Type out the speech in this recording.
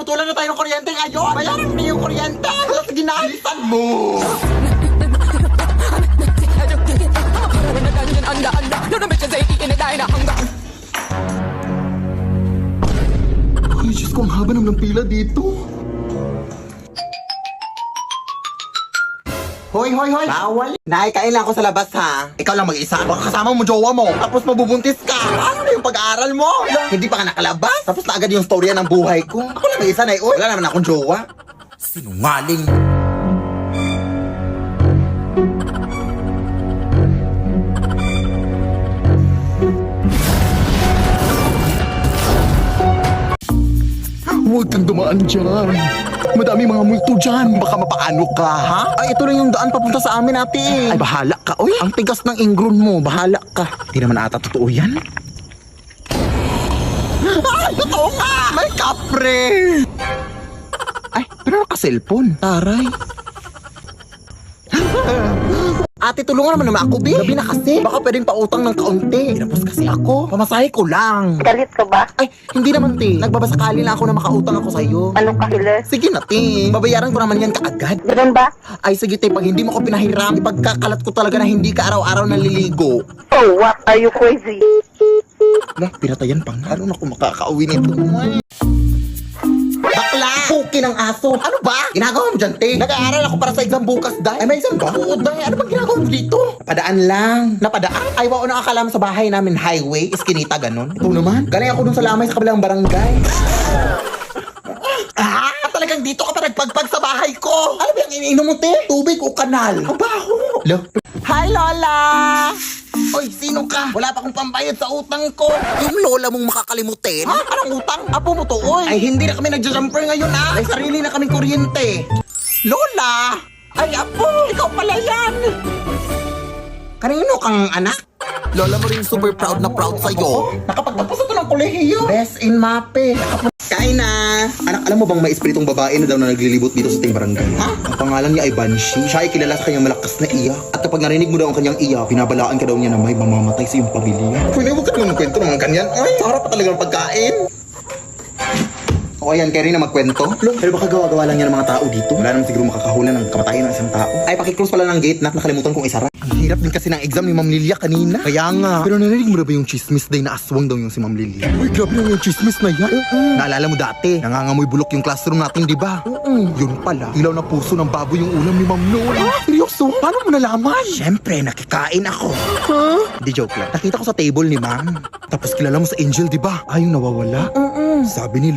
Puputulan na tayo ng kuryente ngayon. Bayaran mo yung kuryente. Sige na, alisan mo. Ay, Diyos ko, ang haba naman ng pila dito. Hoy! Bawal! Nakikain lang ako sa labas, ha? Ikaw lang mag-isa. Baka kasama mo jowa mo. Tapos mabubuntis ka. Ano na yung pag-aaral mo? Hindi pa ka nakalabas. Tapos na agad yung storya ng buhay ko. Ako lang mag-isa na yun. Wala naman akong jowa. Sinungaling. Huwag kang dumaan dyan. Madami mga multo dyan. Baka mapaano ka, ha? Ay, ito lang yung daan papunta sa amin, ate. Ay, bahala ka. Uy, ang tigas ng ingron mo. Bahala ka. Hindi naman ata totoo yan. Ay, totoo nga! May kapre! Ay, pero naka-cellphone. Taray. Ate, tulungan naman ako, be. Gabi na kasi. Baka pwedeng pautang ng kaunti. Tinapos kasi ako. Pamasahe ko lang. Galit ka ba? Ay, hindi naman, te. Nagbabasakali lang ako na makautang ako sa'yo. Anong kahila? Sige na, te. Babayaran ko naman yan kaagad. Ganun ba? Ay, sige, te. Pag hindi mo ko pinahiram, ipagkakalat ko talaga na hindi ka araw-araw naliligo. Oh, what? Are you crazy? Lah, pinatayan pa nga. Ano na kung makakauwi nito? Bakla! Puki ng aso! Ano ba? Ginagawa mo dyan, te? Nag-aaral ako para sa exam bukas, day. Ay, may exam ba? Oo, day. Ano bang ginagawa mo dito? Napadaan lang. Napadaan? Ay, wao na akala mo sa bahay namin, highway, iskinita, ganun. Ito naman. Galing ako dun sa lamay sa kabilang barangay. Ah, talagang dito ka pa nagpagpag sa bahay ko. Ano ba yung iniinom mo, te? Tubig o kanal? Ang baho. Lo. Hi, Lola! Oy, sino ka? Wala pa akong pambayad sa utang ko. Yung lola mong makakalimutin? Ha? Anong utang? Apo mo to, oy. Ay, hindi na kami nagja-jumper ngayon, ha? May sarili na kaming kuryente. Lola! Ay, apo! Ikaw pala yan! Kanino kang anak? Lola mo rin super proud na proud sa'yo. Nakapagtapos ito ng kolehiyo. Best in mape. Kain na! Anak, alam mo bang may espiritong babae na daw na naglilibot dito sa ting barangay? Ha? Ang pangalan niya ay Banshee. Siya ay kilala sa kanyang malakas na iyak. At kapag narinig mo daw ang kanyang iyak, pinabalaan ka daw niya na may mamamatay sa iyong pamilya. Pwede mo ka naman magkwento ng mga kanyan? Ay, sarap pa talaga ng pagkain. O ayan, kaya rin na magkwento. Pero baka gawa-gawa lang yan ng mga tao dito. Wala naman siguro makakahula ng kamatayan ng isang tao. Ay, pakiclose pala ng gate na nakalimutan kong isara. Ang hirap din kasi ng exam ni Ma'am Lilia kanina. Kaya nga. Pero narinig mo na ba yung chismis day na aswang daw yung si Ma'am Lilia? Uy, grabe na yung chismis na yan. Naalala mo dati, nangangamoy bulok yung classroom natin, di ba? Yun pala, ilaw na puso ng baboy yung ulam ni Ma'am Lola. Seryoso? Paano mo nalaman? Siyempre, nakikain ako. Di joke lang. Nakita ko sa table ni Ma'am. Tapos kilala mo sa Angel, di ba? Ay, yung nawawala. Sabi nila,